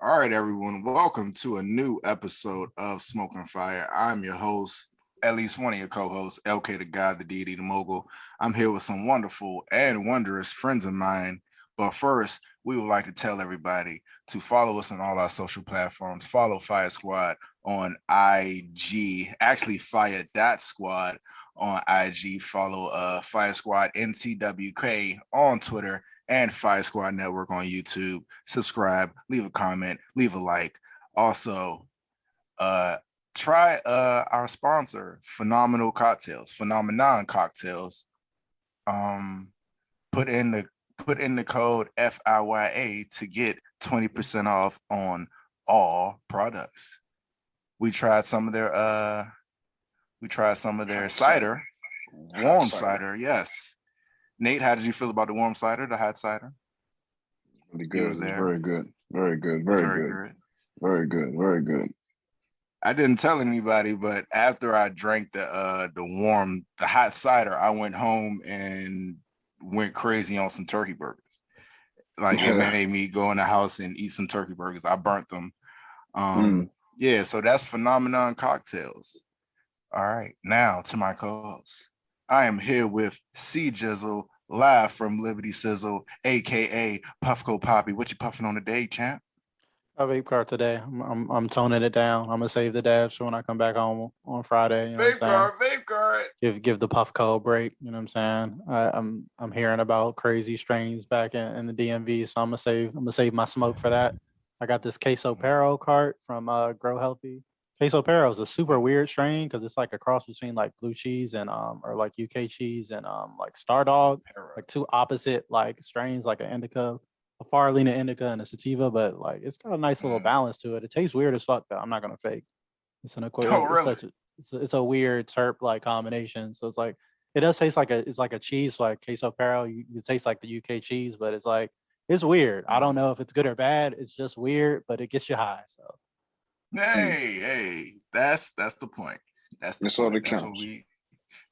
All right, everyone. Welcome to a new episode of Smokin FIYA. I'm your host, at least one of your co-hosts, LK the God, the deity, the mogul. I'm here with some wonderful and wondrous friends of mine. But first, we would like to tell everybody to follow us on all our social platforms. Follow FIYASquad on IG, actually FIYA.squad on IG. Follow FIYASquad NCWK on Twitter and FIYASquad Network on YouTube. Subscribe, leave a comment, leave a like. Also, try our sponsor, Phenomenon Cocktails. Put in the code FIYA to get 20% off on all products. We tried some of their cider, warm cider, yes. Nate, how did you feel about the warm cider, the hot cider? Really good. It was very good. Very good. Very good. I didn't tell anybody, but after I drank the hot cider, I went home and went crazy on some turkey burgers. Like it made me go in the house and eat some turkey burgers. I burnt them. Yeah, so that's Phenomenon Cocktails. All right, now to my co-host. I am here with C Jizzle, live from Liberty Sizzle, aka Puffco Poppy. What you puffing on today, champ? A vape card today. I'm toning it down. I'm gonna save the dabs for when I come back home on Friday. You know vape card. Give the Puffco a break. You know what I'm saying? I'm hearing about crazy strains back in the DMV, so I'm gonna save my smoke for that. I got this Queso Pero cart from Grow Healthy. Queso Pero is a super weird strain because it's like a cross between like blue cheese and or like UK cheese and like Star Dog, like two opposite like strains, like an indica, a Farlina indica and a sativa, but like it's got a nice little balance to it. It tastes weird as fuck though. I'm not gonna fake. It's an it's a weird terp like combination. So it's like it does taste like a cheese like Queso Pero. You taste like the UK cheese, but it's like it's weird. I don't know if it's good or bad. It's just weird, but it gets you high. So. Hey, that's the point. That's all that counts.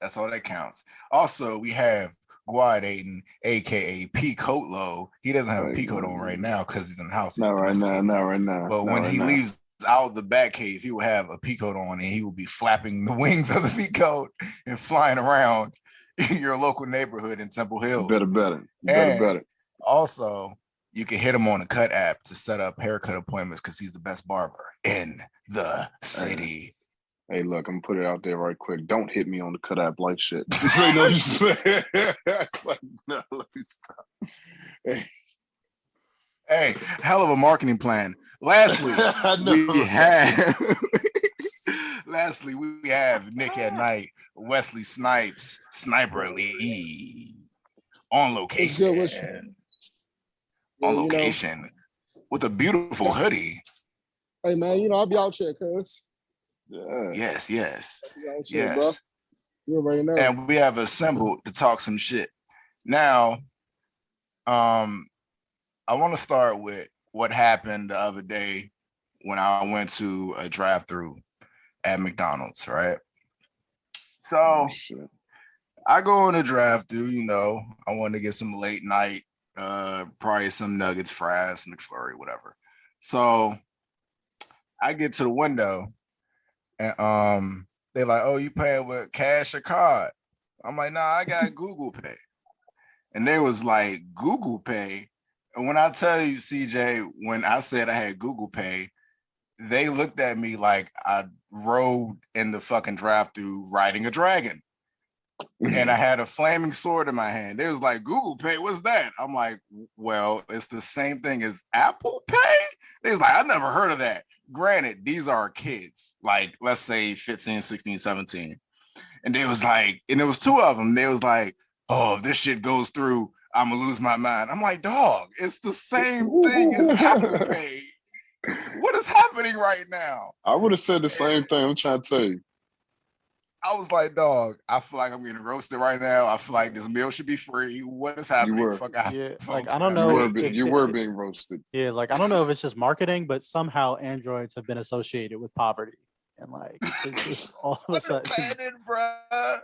That's all that counts. Also, we have Guad Aiden, aka P Coat Low. He doesn't have a P coat on right now because he's in the house. Not right now. But when he leaves out the bat cave, he will have a P coat on and he will be flapping the wings of the P coat and flying around your local neighborhood in Temple Hills. Better. Also, you can hit him on the Cut app to set up haircut appointments because he's the best barber in the city. Hey, look, I'm gonna put it out there right quick. Don't hit me on the Cut app like shit. It's like, no, let me stop. Hey, hell of a marketing plan. Lastly, we have Nick at Night, Wesley Snipes, Sniper Lee on location. On location with a beautiful hoodie. Hey man, I'll be out here, cuz. Yes. Bro. You already know. And we have assembled to talk some shit. Now, I want to start with what happened the other day when I went to a drive-through at McDonald's, right? So I go in a drive-through, I wanted to get some late night, probably some nuggets, fries, McFlurry, whatever. So I get to the window and they're like, "Oh, you paying with cash or card?" I'm like, "Nah, I got Google Pay." And they was like, "Google Pay?" And when I tell you, CJ, when I said I had Google Pay, they looked at me like I rode in the fucking drive-through riding a dragon. And I had a flaming sword in my hand. They was like, "Google Pay, what's that?" I'm like, "Well, it's the same thing as Apple Pay." They was like, "I never heard of that." Granted, these are kids, like let's say 15, 16, 17. And they was like, and there was two of them. They was like, "Oh, if this shit goes through, I'm gonna lose my mind." I'm like, "Dog, it's the same thing as Apple Pay. What is happening right now?" I would have said the same thing. I'm trying to tell you. I was like, "Dog, I feel like I'm getting roasted right now. I feel like this meal should be free. What is happening?" You were. I don't know. You were being roasted. Yeah, like I don't know if it's just marketing, but somehow androids have been associated with poverty, and like it's just all of a sudden. Understand it, bro.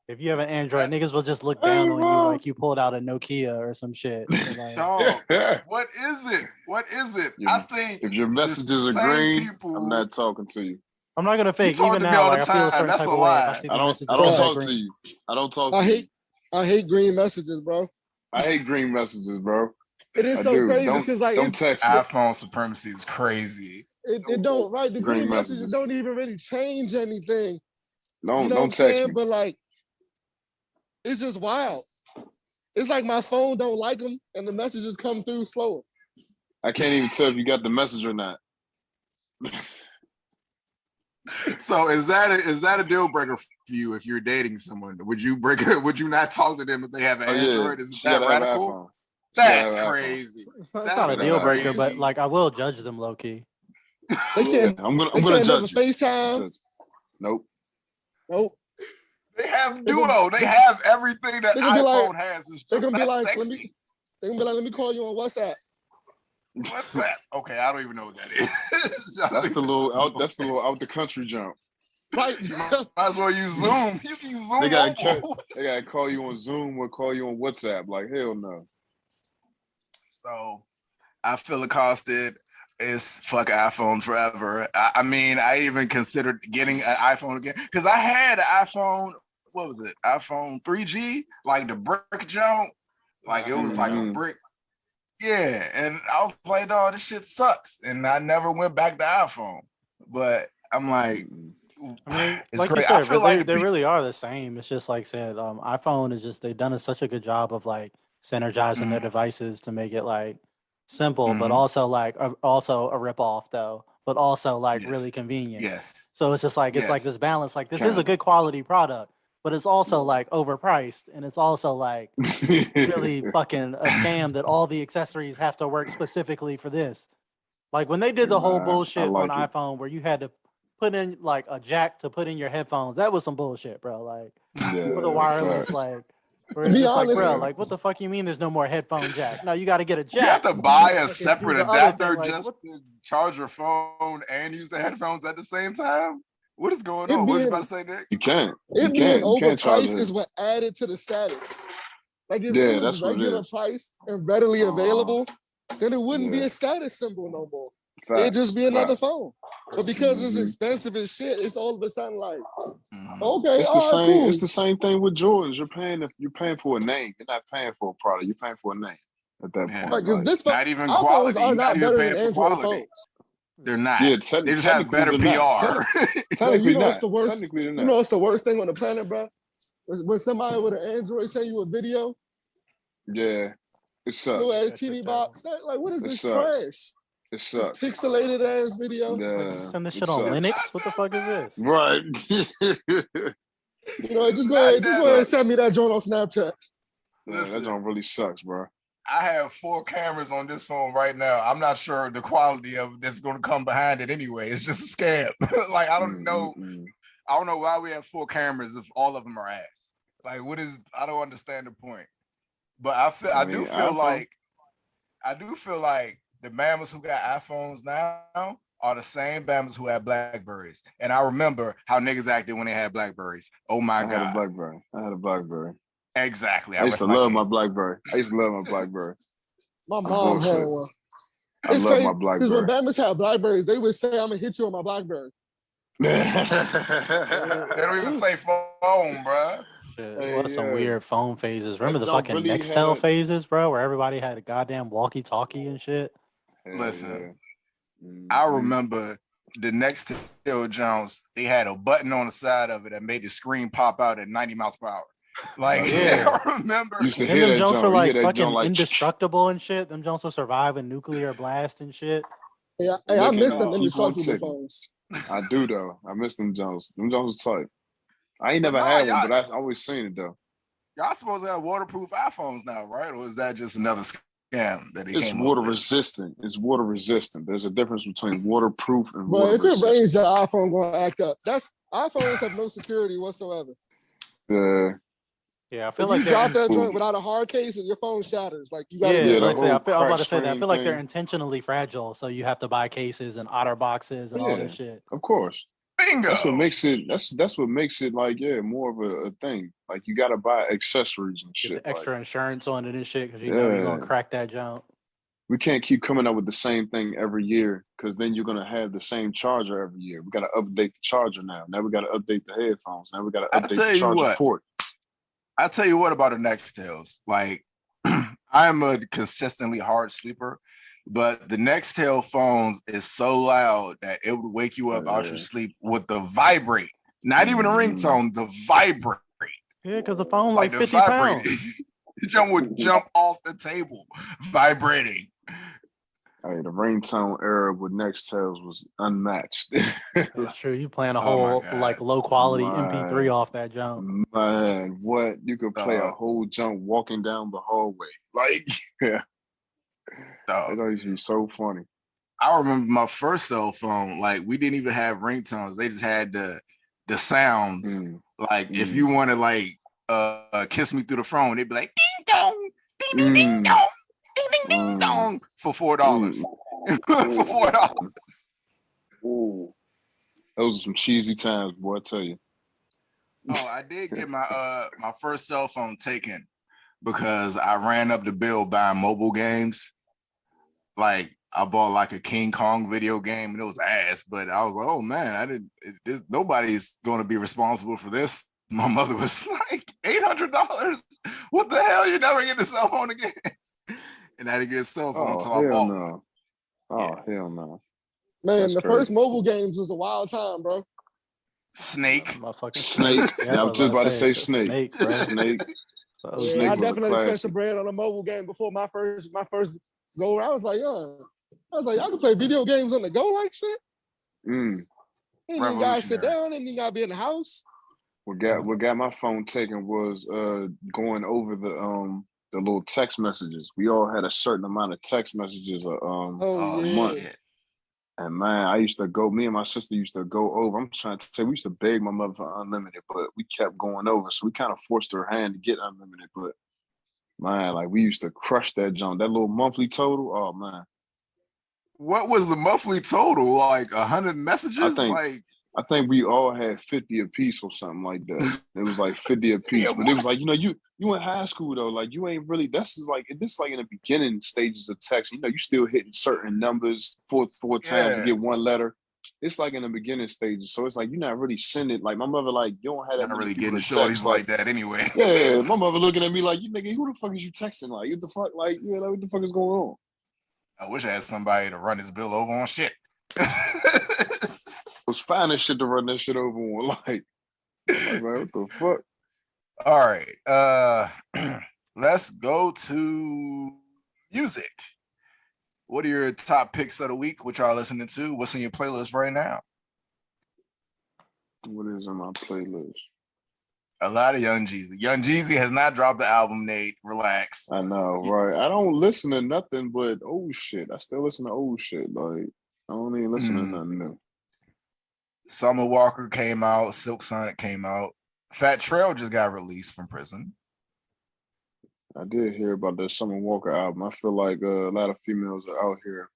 If you have an Android, niggas will just look down on you like you pulled out a Nokia or some shit. Like, dog, what is it? What is it? I think if your messages are green, people, I'm not talking to you. I'm not gonna fake. Even to now, all like, the I feel a time. certain That's type a of way if lie. I see I the don't talk to you. I don't talk to you. I hate green messages, bro. I hate green messages, bro. It is so crazy because like don't text me. iPhone supremacy is crazy. It don't right. The green messages don't even really change anything. No, you know don't text me. But like, it's just wild. It's like my phone don't like them, and the messages come through slower. I can't even tell if you got the message or not. So is that a deal breaker for you if you're dating someone? Would you not talk to them if they have an Android? Is that radical? That's crazy. It's not a deal breaker, but like I will judge them low key. They can't. I'm gonna judge you. FaceTime. Nope. They have Duo. They have everything that iPhone has. They're gonna be like, let me call you on WhatsApp. What's that? Okay, I don't even know what that is. That's the little out the country jump. Right. Might as well use Zoom. You can use Zoom. They gotta call you on Zoom or call you on WhatsApp. Like, hell no. So I feel accosted is fuck iPhone forever. I mean, I even considered getting an iPhone again because I had an iPhone. What was it? iPhone 3G, like the brick jump. Like it was like a brick. Yeah, and I was like, "Oh, this shit sucks," and I never went back to iPhone. But I'm like, I mean, it's like great. you said, I feel they really are the same. It's just like said, iPhone is just they've done such a good job of like synergizing their devices to make it like simple, but also like also a ripoff though, but also like really convenient. Yes. So it's just like it's like this balance. Like this is a good quality product, but it's also like overpriced, and it's also like really fucking a scam that all the accessories have to work specifically for this. Like when they did the whole bullshit on iPhone where you had to put in like a jack to put in your headphones, that was some bullshit, bro. Like for the wireless, like where it's just like, bro, like what the fuck you mean there's no more headphone jack? No, you got to get a jack. You have to buy a separate adapter like, just to charge your phone and use the headphones at the same time. What is going on? What are you about to say, Nick? You can't. It being overpriced is what added to the status. Like if it was regular priced and readily available, then it wouldn't be a status symbol no more. It'd just be another phone. But because it's expensive as shit, it's all of a sudden like, okay, it's the same. Cool. It's the same thing with Jordans. You're paying for a name. You're not paying for a product. You're paying for a name at that point. Like, because this not even quality. Are not better than Android quality. phones. They're not. Yeah, they just have better PR. Technically not. What's the worst? Technically they're not. You know what's the worst thing on the planet, bro? When somebody with an Android send you a video. Yeah, it sucks. Little ass TV box. Like, what is this trash? It sucks. This pixelated ass video. Yeah, send this shit on Linux. What the fuck is this? Right. You know, just go ahead and send me that joint on Snapchat. Yeah, that joint really sucks, bro. I have 4 cameras on this phone right now. I'm not sure the quality of this going to come behind it anyway. It's just a scam. Like, I don't know. I don't know why we have 4 cameras if all of them are ass. Like, I don't understand the point. But I do feel like the mammals who got iPhones now are the same Bama's who had Blackberries. And I remember how niggas acted when they had Blackberries. Oh my God. I had a Blackberry. Exactly. I used to love my Blackberry. My mom had one. I love my Blackberry. Because when Bama's had Blackberries, they would say, I'm going to hit you on my Blackberry. They don't even say phone, bro. What some weird phone phases. Remember the fucking Nextel phases, bro, where everybody had a goddamn walkie-talkie and shit? Listen, I remember the Nextel Jones, they had a button on the side of it that made the screen pop out at 90 miles per hour. Like, I remember. Used to and hear them that Jones were like fucking like, indestructible and shit. Them Jones will survive a nuclear blast and shit. Yeah, I miss them indestructible phones. I do, though. I miss them Jones. Them Jones was tight. I ain't never had one, but I always seen it, though. Y'all supposed to have waterproof iPhones now, right? Or is that just another scam that they It's water resistant. It's water resistant. There's a difference between waterproof and water resistant. But if it rains, the iPhone gonna act up. iPhones have no security whatsoever. Yeah, I feel if like you drop that joint without a hard case and your phone shatters. Like you gotta I'm about to say that. I feel like they're intentionally fragile, so you have to buy cases and otter boxes and all this shit. Of course. Bingo. That's what makes it. That's what makes it like more of a thing. Like you gotta buy accessories and shit. Get the extra insurance on it and shit because you Yeah. know you're gonna crack that jump. We can't keep coming up with the same thing every year because then you're gonna have the same charger every year. We gotta update the charger now. Now we gotta update the headphones. Now we gotta update the charger port. I tell you what about the Nextels. Like I'm a consistently hard sleeper, but the Nextel phones is so loud that it would wake you up out your sleep with the vibrate. Not even a ringtone, the vibrate. Yeah, because the phone like 50 pounds. The jump would jump off the table, vibrating. Hey, the ringtone era with Nextels was unmatched. That's true. You playing a whole like low quality MP3 off that jump. Man, what? You could play a whole jump walking down the hallway. Like, yeah. It always be so funny. I remember my first cell phone, like we didn't even have ringtones. They just had the sounds. Like if you want to like kiss me through the phone, they'd be like ding dong, ding ding ding dong, ding ding ding dong for $4. For $4. Ooh. Those are some cheesy times, boy, I tell you. Oh, I did get my my first cell phone taken because I ran up the bill buying mobile games. Like I bought like a King Kong video game and it was ass, but I was like, oh man, nobody's going to be responsible for this. My mother was like, $800. What the hell? You never get the cell phone again. And I didn't get a cell phone until I bought one. Hell no. Man, that's the first mobile games was a wild time, bro. Snake. Snake. Yeah, I was just about to say Snake. Snake. I definitely spent some bread on a mobile game before my first go. I was like, y'all can play video games on the go like shit. And you guys sit down and you gotta be in the house. What got my phone taken was going over the little text messages. We all had a certain amount of text messages a month. And man, me and my sister used to go over. I'm trying to say we used to beg my mother for unlimited, but we kept going over. So we kind of forced her hand to get unlimited. But man, like we used to crush that junk. That little monthly total, oh man. What was the monthly total? Like 100 messages? I think we all had 50 apiece or something like that. It was like 50 apiece. But it was like, you in high school though, like you ain't really, this is like in the beginning stages of text. You still hitting certain numbers four times to get one letter. It's like in the beginning stages. So it's like you're not really sending, like my mother, like you don't have that. Not really getting shorties like that anyway. Yeah, my mother looking at me like, you nigga, who the fuck is you texting? Like, what the fuck? Like, what the fuck is going on? I wish I had somebody to run his bill over on shit. Was finding shit to run that shit over on. Like man, what the fuck? All right. Let's go to music. What are your top picks of the week? What y'all listening to? What's in your playlist right now? What is in my playlist? A lot of Young Jeezy. Young Jeezy has not dropped the album, Nate. Relax. I know, right? I don't listen to nothing but old shit. I still listen to old shit. Like I don't even listen to nothing new. Summer Walker came out. Silk Sonic came out. Fat Trail just got released from prison. I did hear about the Summer Walker album. I feel like a lot of females are out here,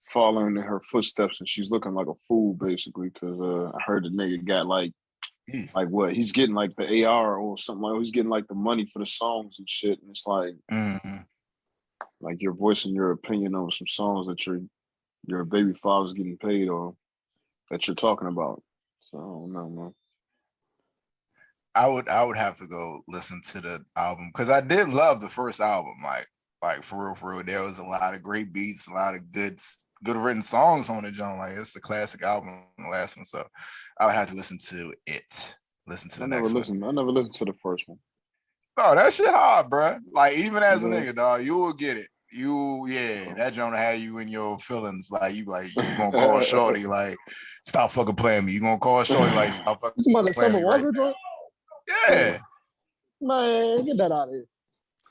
following in her footsteps, and she's looking like a fool basically. Because I heard the nigga got like what? He's getting like the AR or something. Like he's getting like the money for the songs and shit. And it's like, like you're voicing your opinion on some songs that your baby father's getting paid or that you're talking about. So I don't know, man. I would have to go listen to the album because I did love the first album. Like for real. There was a lot of great beats, a lot of good written songs on it, John. Like it's a classic album, the last one. So I would have to listen to it. Listen to the next one. I never listened to the first one. Oh, that shit hard, bro. Like even as a nigga, dog, you will get it. That Jonah had you in your feelings. Like you gonna call shorty like, stop fucking playing me. You gonna call shorty like, stop fucking playing me. Summer Walker joint? Yeah. Man, get that out of here.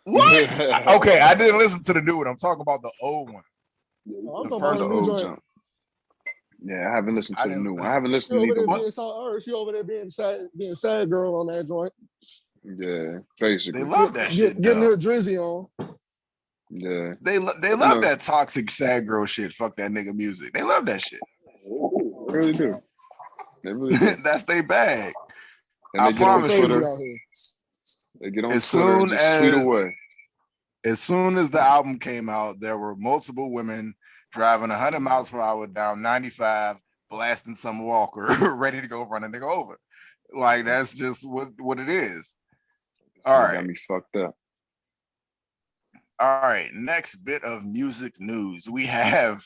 What? Okay, I didn't listen to the new one. I'm talking about the old one. I'm talking about the old joint. Yeah, I haven't listened to the new one. I haven't listened to either. She over there being sad girl on that joint. Yeah, basically. They love that shit. Getting her drizzy on. Yeah. They love that toxic sad girl shit. Fuck that nigga music. They love that shit. really do. They really do. That's their bag. And they get on Twitter. They get on Twitter and just tweet away. As soon as the album came out, there were multiple women driving 100 miles per hour down 95, blasting some walker, ready to go run a nigga over. Like, that's just what it is. All right. Got me fucked up. All right. Next bit of music news. We have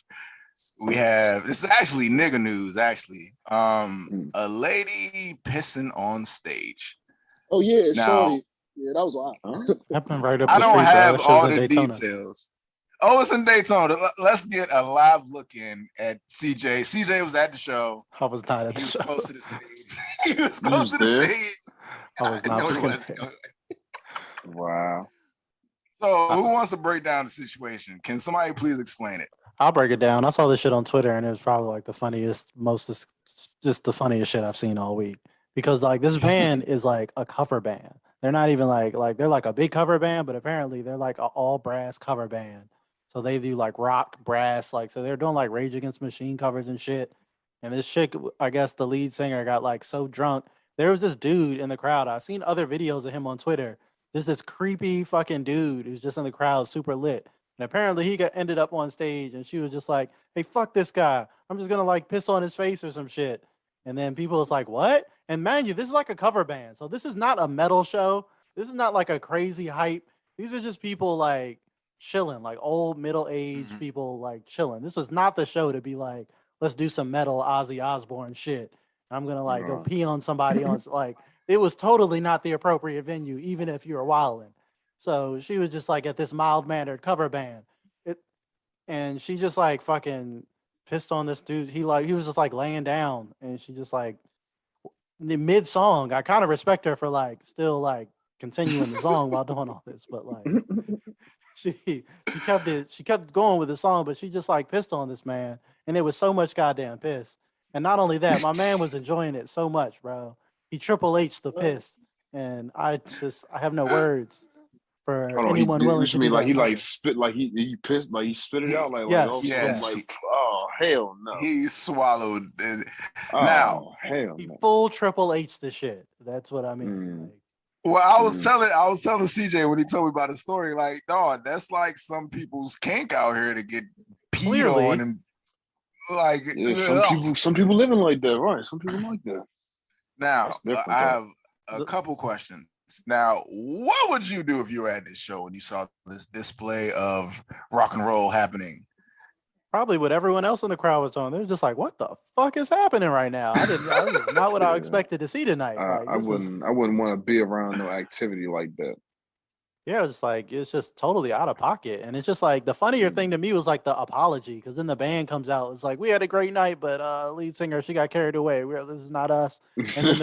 this is actually nigga news, actually. A lady pissing on stage. Oh yeah, shorty. Yeah, that was wild. Happened right up I the don't street, have all the Daytona. details. Oh, it's in Daytona. Let's get a live look in at CJ. CJ was at the show. I was not at the show. He was close to the stage. He was close to the stage. I was not. Wow. So who wants to break down the situation? Can somebody please explain it? I'll break it down. I saw this shit on Twitter, and it was probably like the funniest, just the funniest shit I've seen all week. Because like this band is like a cover band. They're not even like they're like a big cover band, but apparently they're like an all brass cover band. So they do like rock, brass, like so they're doing like Rage Against the Machine covers and shit. And this chick, I guess the lead singer got like so drunk. There was this dude in the crowd. I've seen other videos of him on Twitter. Just this creepy fucking dude who's just in the crowd, super lit. And apparently he ended up on stage and she was just like, hey, fuck this guy. I'm just gonna like piss on his face or some shit. And then people was like, what? And mind you, this is like a cover band. So this is not a metal show. This is not like a crazy hype. These are just people like chilling, like old middle-aged people like chilling. This is not the show to be like, let's do some metal Ozzy Osbourne shit. I'm gonna like go pee on somebody on like it was totally not the appropriate venue, even if you were wilding. So she was just like at this mild-mannered cover band. And she just like fucking pissed on this dude. He was just like laying down and she just like mid song. I kind of respect her for like still like continuing the song while doing all this, but like she kept going with the song, but she just like pissed on this man, and it was so much goddamn piss. And not only that, my man was enjoying it so much, bro. He Triple H the piss, and I have no words for anyone willing to do like that. He like spit like he pissed like he spit it out like like oh hell no. He swallowed it. Now hell he no. full Triple H the shit. That's what I mean. Like, well, I was telling CJ when he told me about the story, like, dog, that's like some people's kink out here to get peed on and like some people living like that, right? Some people like that. Now I have a couple questions. Now, what would you do if you were at this show and you saw this display of rock and roll happening? Probably what everyone else in the crowd was doing. They were just like, "What the fuck is happening right now?" This is not what I expected to see tonight. Like, I wouldn't want to be around no activity like that. Yeah, it's just totally out of pocket, and it's just like the funnier thing to me was like the apology, because then the band comes out. It's like we had a great night, but lead singer she got carried away. This is not us. And then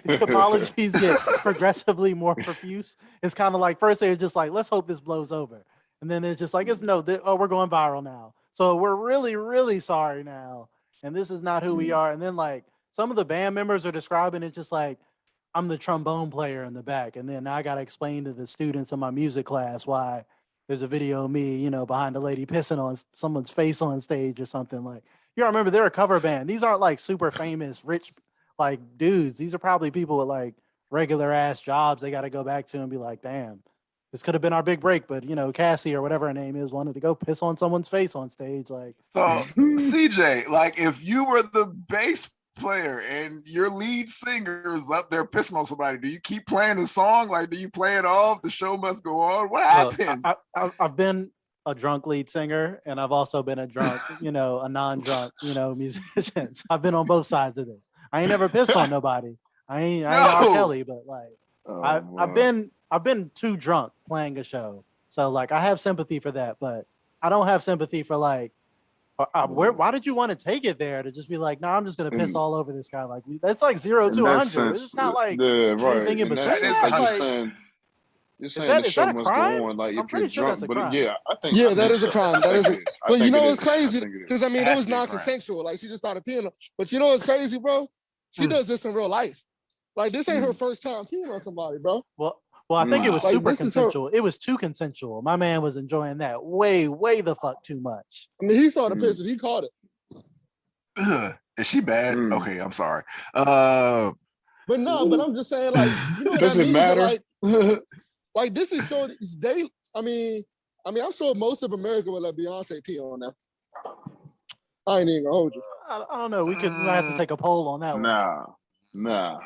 the apologies get progressively more profuse. It's kind of like first they were just like, let's hope this blows over. And then it's just like, we're going viral now. So we're really, really sorry now. And this is not who we are. And then like some of the band members are describing it just like, I'm the trombone player in the back. And then I got to explain to the students in my music class why there's a video of me, behind a lady pissing on someone's face on stage or something. Like, you gotta remember they're a cover band. These aren't like super famous, rich, like dudes. These are probably people with like regular ass jobs they got to go back to and be like, damn. This could have been our big break, but Cassie or whatever her name is wanted to go piss on someone's face on stage. Like, so CJ, like if you were the bass player and your lead singer is up there pissing on somebody, do you keep playing the song? Like, do you play it off? The show must go on. What happens? I've been a drunk lead singer, and I've also been a drunk, a non-drunk, musician. So I've been on both sides of it. I ain't never pissed on nobody. I ain't R. Kelly, but like, I've been too drunk playing a show. So like I have sympathy for that, but I don't have sympathy for like, why did you want to take it there to just be like, no, I'm just going to piss all over this guy. Like that's like 0 to 100. It's not like anything in between. You're saying the show must go on like if you're drunk, but I think that is a crime. That is it. But it's crazy because I mean it was non-consensual. Like she just started peeing. But it's crazy, bro? She does this in real life. Like this ain't her first time peeing on somebody, bro. Well, I think it was super consensual. It was too consensual. My man was enjoying that way the fuck too much. I mean, he saw the piss and he caught it. Is she bad? Okay, I'm sorry. But I'm just saying, like, you know what does that it means? matter? Like this is so they. I mean, I'm sure most of America will let Beyonce T on now. I ain't even gonna hold you. I don't know. We have to take a poll on that one. Nah.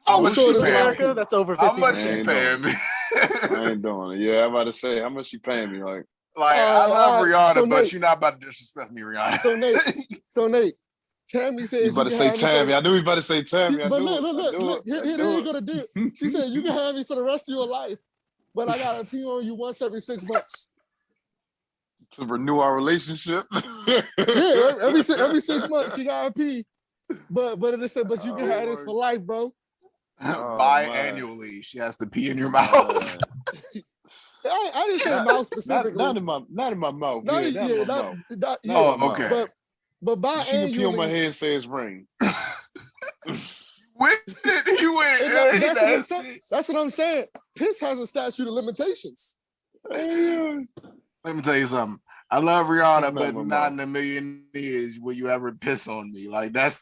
I'm sure this America. That's over 50%. How much she paying me? I ain't doing it. Yeah, I'm about to say how much she paying me. Like I love Rihanna, but you're not about to disrespect me, Rihanna. So Nate, Tammy says you about to say Tammy. I knew he about to say Tammy. But look. Here you gonna do. She said you can have me for the rest of your life, but I gotta pee on you once every 6 months to renew our relationship. Yeah, every 6 months she gotta pee. But it said, but you can have this for life, bro. Biannually, she has to pee in your mouth. I didn't say mouth specifically. Not in my mouth. Okay. But biannually, she can pee on my head and say it's rain. That's what I'm saying. Piss has a statute of limitations. Let me tell you something. I love Rihanna, but not in a million years will you ever piss on me. Like that's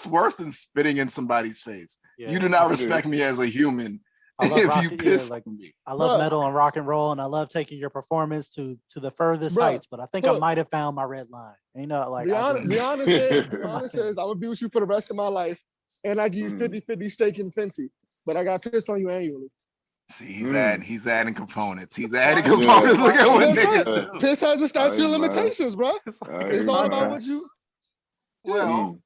worse than spitting in somebody's face. Yeah, you do not respect me as a human if you piss on me. I love metal and rock and roll, and I love taking your performance to the furthest heights. But I think I might have found my red line. You know, like Rihanna says, "I will be with you for the rest of my life, and I give you 50-50 stake in Fenty, but I got pissed on you annually." See, he's adding components. Look at what niggas do. Piss has a statute of limitations, bro. It's all about what you. Well,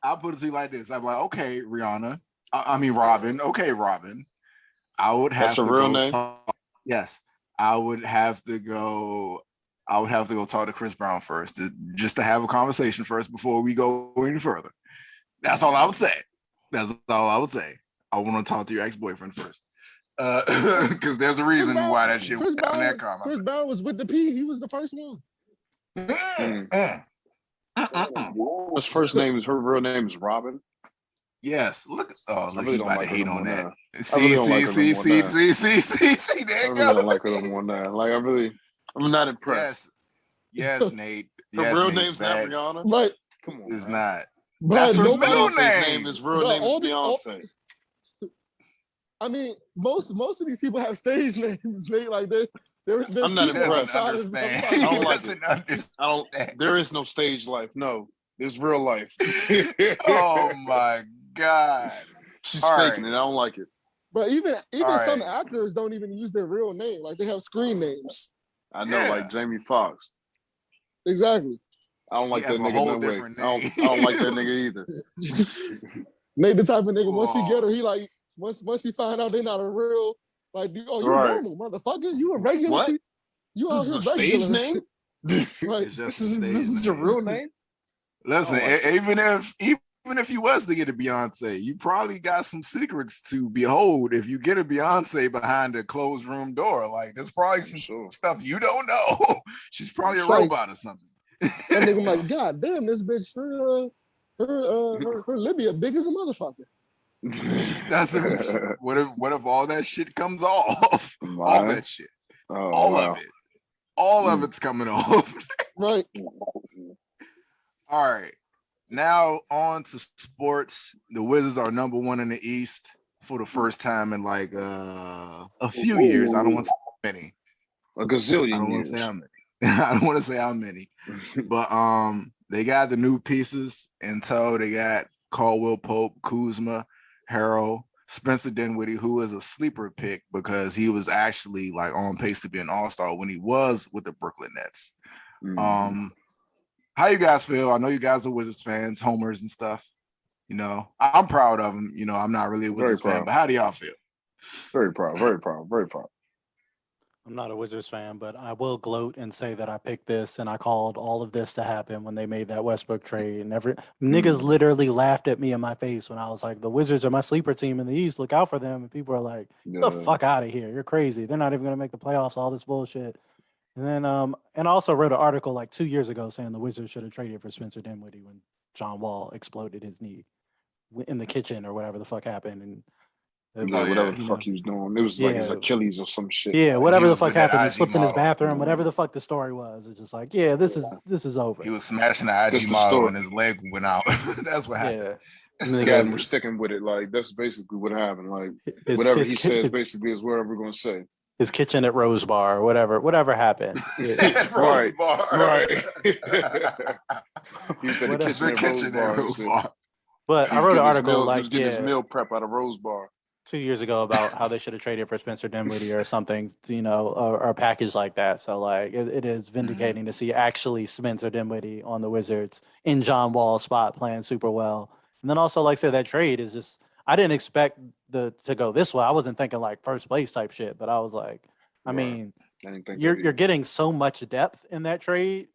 I'll put it to you like this. I'm like, okay, Rihanna. I mean, Robin. Okay, Robin. I would have to real go name? Yes. I would have to go talk to Chris Brown first, just to have a conversation first before we go any further. That's all I would say. I want to talk to your ex-boyfriend first. Because there's a reason why that shit was in that comment. Chris Brown was with the P. He was the first one. His first name is her real name is Robin. Yes. Look, really you about to hate on that. See. There you go. I don't like her no more now. Like I'm not impressed. Yes, Nate. Her real name's not Rihanna. Right. Come on. It's not. That's her middle name. His real name is Beyonce. I mean, most of these people have stage names. They're I'm not impressed. I don't like it. There is no stage life. No, there's real life. Oh my God. She's faking it. I don't like it. But even some actors don't even use their real name. Like they have screen names. I know, like Jamie Foxx. Exactly. I don't like that nigga no way. I don't like that nigga either. Nate the type of nigga, once he get her, he like, once he find out they're not a real, like, you normal, motherfucker. You a regular. What? You this is a stage name? Right. This is your real name? Listen, even if you was to get a Beyonce, you probably got some secrets to behold if you get a Beyonce behind a closed room door. Like, there's probably some stuff you don't know. She's probably a robot or something. That nigga like, God damn, this bitch, her Libya big as a motherfucker. That's what if all that shit comes off? All that shit. All of it. All of it's coming off. Right. All right. Now on to sports. The Wizards are number 1 in the East for the first time in like a few years. I don't want to say how many. A gazillion years. I don't want to say how many. But they got the new pieces in tow. They got Caldwell Pope, Kuzma, Harrell, Spencer Dinwiddie, who is a sleeper pick because he was actually like on pace to be an all-star when he was with the Brooklyn Nets. How you guys feel? I know you guys are Wizards fans, homers and stuff. You know, I'm proud of them. You know, I'm not really a Wizards fan, but how do y'all feel? Very proud. I'm not a Wizards fan, but I will gloat and say that I picked this and I called all of this to happen when they made that Westbrook trade. And niggas literally laughed at me in my face when I was like, the Wizards are my sleeper team in the East. Look out for them. And people are like, get the fuck out of here. You're crazy. They're not even going to make the playoffs, all this bullshit. And then, and I also wrote an article like 2 years ago saying the Wizards should have traded for Spencer Dinwiddie when John Wall exploded his knee in the kitchen or whatever the fuck happened. And Yeah, whatever the fuck he was doing. It was like his Achilles or some shit. Yeah, whatever the fuck happened. He slipped in his bathroom, whatever the fuck the story was. It's just like, this is over. He was smashing the IG model and his leg went out. That's what happened. Yeah, and we're sticking with it. Like, that's basically what happened. Like, whatever he says basically is whatever we're going to say. His kitchen at Rose Bar, whatever happened. Rose Bar. Right. He said the kitchen at Rose Bar. But I wrote an article he was getting his meal prep out of Rose Bar 2 years ago about how they should have traded for Spencer Dinwiddie or something, or a package like that. So like it is vindicating to see actually Spencer Dinwiddie on the Wizards in John Wall's spot playing super well. And then also, like I said, that trade is just, I didn't expect to go this way. I wasn't thinking like first place type shit, but I was like, I mean, you're getting so much depth in that trade.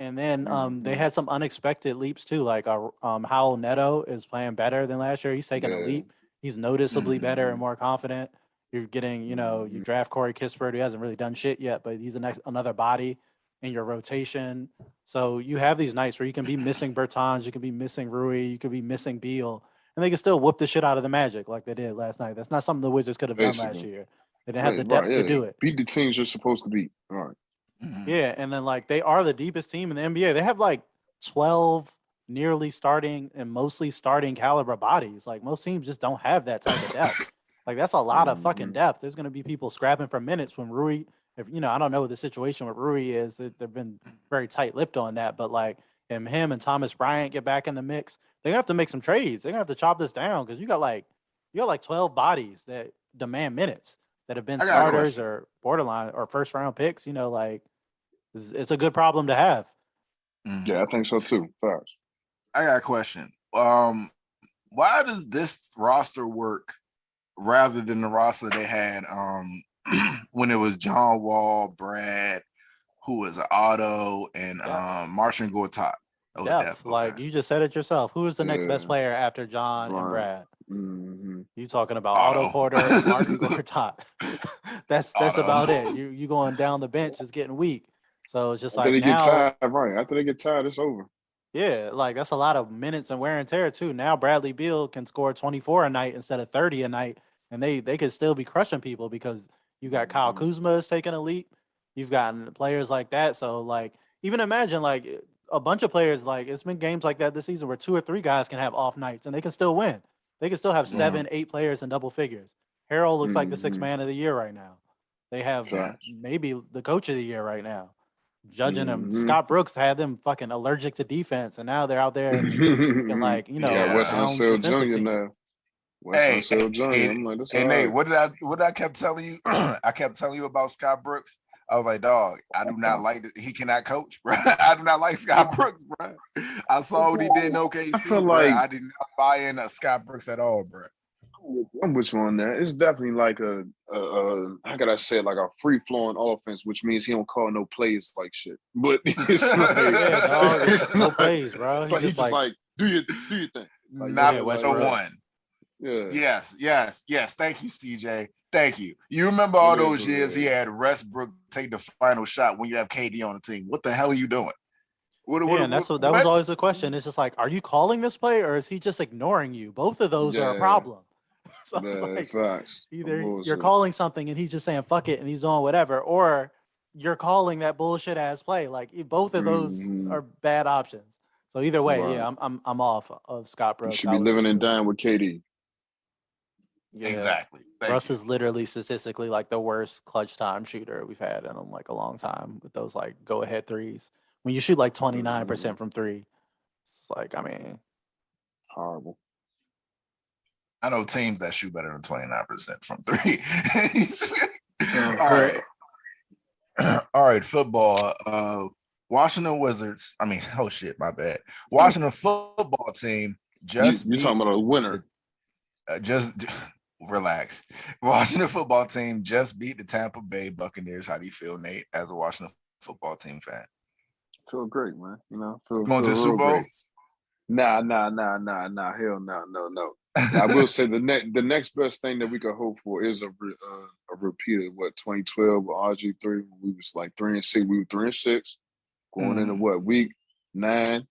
And then they had some unexpected leaps too. Like Howell Neto is playing better than last year. He's taking a leap. He's noticeably better and more confident. You're getting, you draft Corey Kispert, who hasn't really done shit yet, but he's another body in your rotation. So you have these nights where you can be missing Bertans, you can be missing Rui, you could be missing Beal, and they can still whoop the shit out of the Magic like they did last night. That's not something the Wizards could have done last year. They didn't have the depth to do it. Beat the teams you're supposed to beat. All right. Yeah, and then like they are the deepest team in the NBA. They have like 12 nearly starting and mostly starting caliber bodies. Like most teams just don't have that type of depth. Like that's a lot of fucking depth. There's going to be people scrapping for minutes when Rui, I don't know what the situation with Rui is. They've been very tight-lipped on that, but like him and Thomas Bryant get back in the mix, they're going to have to make some trades. They're going to have to chop this down because you got like 12 bodies that demand minutes that have been starters or borderline or first round picks. Like it's a good problem to have. Yeah, I think so too. Fast. I got a question. Why does this roster work rather than the roster they had when it was John Wall, Brad, who was Otto, and Marcin Gortat? Depth. Like you just said it yourself. Who is the next best player after John and Brad? You talking about Otto Porter, Marcin Gortat? That's about it. You going down the bench is getting weak. So it's just after like they get tired, right? After they get tired, it's over. Yeah, like that's a lot of minutes and wear and tear too. Now Bradley Beal can score 24 a night instead of 30 a night, and they could still be crushing people because you got Kyle Kuzma is taking a leap. You've gotten players like that. So like even imagine like a bunch of players, like it's been games like that this season where 2 or 3 guys can have off nights and they can still win. They can still have 7, 8 players in double figures. Harold looks like the 6th man of the year right now. They have maybe the coach of the year right now. Judging them, Scott Brooks had them fucking allergic to defense, and now they're out there looking like Wes Unseld Jr. now. Wes Unseld Jr. I'm like, that's all Nate, right. what I kept telling you? I kept telling you about Scott Brooks. I was like, dog, I do not like it. He cannot coach, bro. I do not like Scott Brooks, bro. I saw what he did in OKC. I feel like I did not buy in Scott Brooks at all, bro. I'm with you on that. It's definitely like a how could I say it, like a free flowing offense, which means he don't call no plays like shit. But it's like no plays, bro. It's like he's just like do your thing. Like, not no one. Yeah. Yes. Thank you, CJ. Thank you. You remember all those years he had Westbrook take the final shot when you have KD on the team. What the hell are you doing? That was always the question. It's just like, are you calling this play or is he just ignoring you? Both of those are a problem. So it's like either you're calling something and he's just saying fuck it and he's doing whatever, or you're calling that bullshit ass play. Like both of those are bad options. So either way, I'm off of Scott Brooks. You should be living and dying with KD. Yeah. Exactly. Russ is literally statistically like the worst clutch time shooter we've had in like a long time with those like go ahead threes. When you shoot like 29% from 3, it's like, I mean, horrible. I know teams that shoot better than 29% from 3. All right. All right, football. Washington Wizards. I mean, oh shit, my bad. Washington football team just you talking about a winner. Just relax. Washington football team just beat the Tampa Bay Buccaneers. How do you feel, Nate, as a Washington football team fan? Feel great, man. Going to the Super Bowl? Nah. Hell no. I will say the next best thing that we could hope for is a repeat of 2012 with RG3. We was like 3-6. We were 3-6 going into week 9,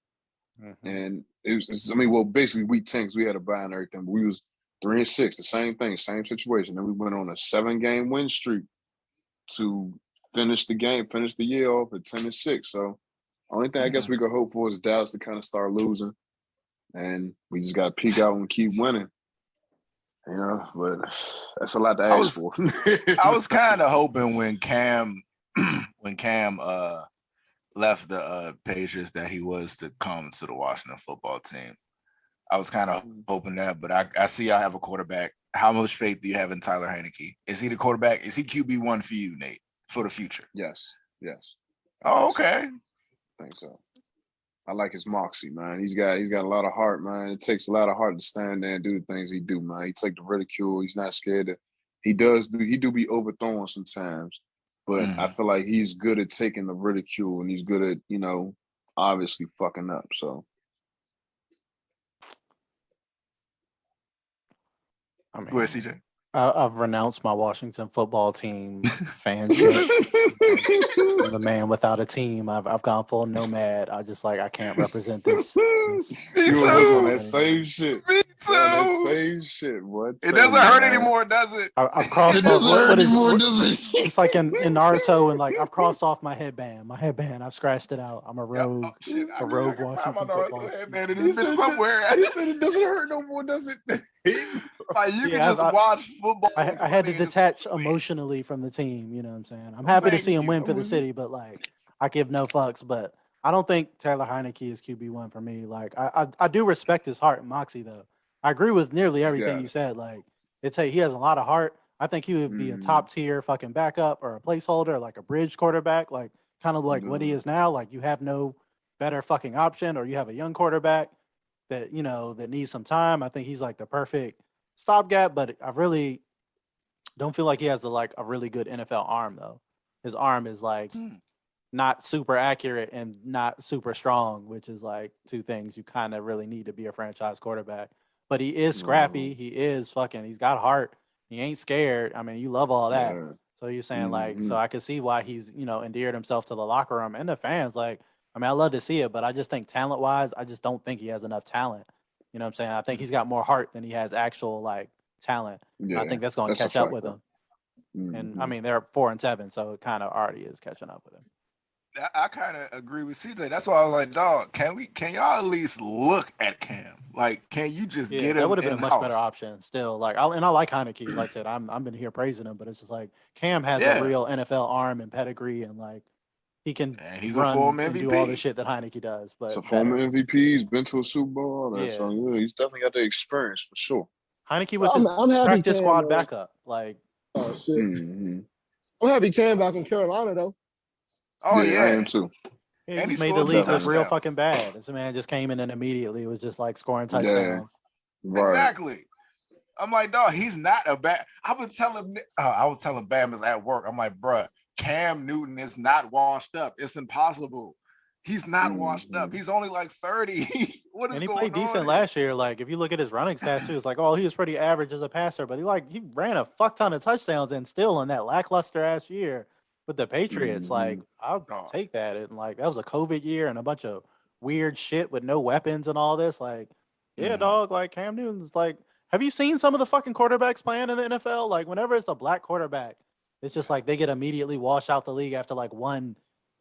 and it was. I mean, well, basically week 10 because we had a bye and everything. But we was 3-6, the same thing, same situation. Then we went on a 7-game win streak to finish the year off at 10-6. So only thing I guess we could hope for is Dallas to kind of start losing, and we just got to peak out and keep winning. You know, but that's a lot to ask for. I was kind of hoping when Cam left the Patriots that he was to come to the Washington football team. I was kind of hoping that, but I see I have a quarterback. How much faith do you have in Tyler Heineke? Is he the quarterback? Is he QB1 for you, Nate, for the future? Yes. Oh, okay. I think so. I like his moxie, man. He's got a lot of heart, man. It takes a lot of heart to stand there and do the things he do, man. He take the ridicule. He's not scared. He do be overthrown sometimes, but I feel like he's good at taking the ridicule, and he's good at, you know, obviously fucking up. So. I mean, go ahead, CJ. I've renounced my Washington football team fanship. I'm the man without a team. I've gone full nomad. I can't represent this. You were on that same shit. Me too. That same shit. What? It doesn't hurt anymore, does it? I've crossed off. It's like in Naruto, and like I've crossed off my headband. My headband, I've scratched it out. I'm a rogue. A rogue Washington football headband. It's been somewhere. He said it doesn't hurt no more, does it? Like you can just watch football. I had to detach emotionally from the team. You know what I'm saying? I'm happy to see him win for the city, but like I give no fucks. But I don't think Taylor Heineke is QB1 for me. Like I do respect his heart and moxie though. I agree with nearly everything you said. Like he has a lot of heart. I think he would be a top tier fucking backup or a placeholder, like a bridge quarterback, like kind of like what he is now. Like you have no better fucking option, or you have a young quarterback that, you know, that needs some time. I think he's like the perfect stopgap, but I really don't feel like he has a really good NFL arm though. His arm is like not super accurate and not super strong, which is like two things you kind of really need to be a franchise quarterback. But he is scrappy. He is he's got heart. He ain't scared. I mean, you love all that. Yeah. So you're saying like, so I can see why he's, you know, endeared himself to the locker room and the fans. Like, I mean, I love to see it, but I just think talent wise, I just don't think he has enough talent. You know what I'm saying? I think he's got more heart than he has actual like talent. Yeah, I think that's going to catch up with him. And I mean, they're 4-7, so it kind of already is catching up with him. I kind of agree with CJ. That's why I was like, dog, can y'all at least look at Cam? Like, can you just get him? That would have been a much better option still. Like, I like Heineke. Like I said, I've been here praising him, but it's just like Cam has a real NFL arm and pedigree, and like he can he's run a former MVP. And do all the shit that Heineke does. But he's a former MVP. He's been to a Super Bowl. So he's definitely got the experience for sure. Heineke was his practice squad backup. Like, oh shit. I'm happy Cam back in Carolina though. Oh yeah, I am too. Yeah, he made the league look real fucking bad. This man just came in and immediately was just like scoring touchdowns. Yeah. Right. Exactly. I'm like, dog, he's not a bad. I was telling Bama's at work. I'm like, bruh, Cam Newton is not washed up. It's impossible. He's not washed up. He's only like 30. What is going on? And he played decent last year. Like, if you look at his running stats too, it's like, oh, he was pretty average as a passer, but he ran a fuck ton of touchdowns, and still in that lackluster ass year with the Patriots, like I'll take that. And like that was a COVID year and a bunch of weird shit with no weapons and all this. Like, dog, like Cam Newton's like, have you seen some of the fucking quarterbacks playing in the NFL? Like whenever it's a black quarterback, it's just like they get immediately washed out the league after like one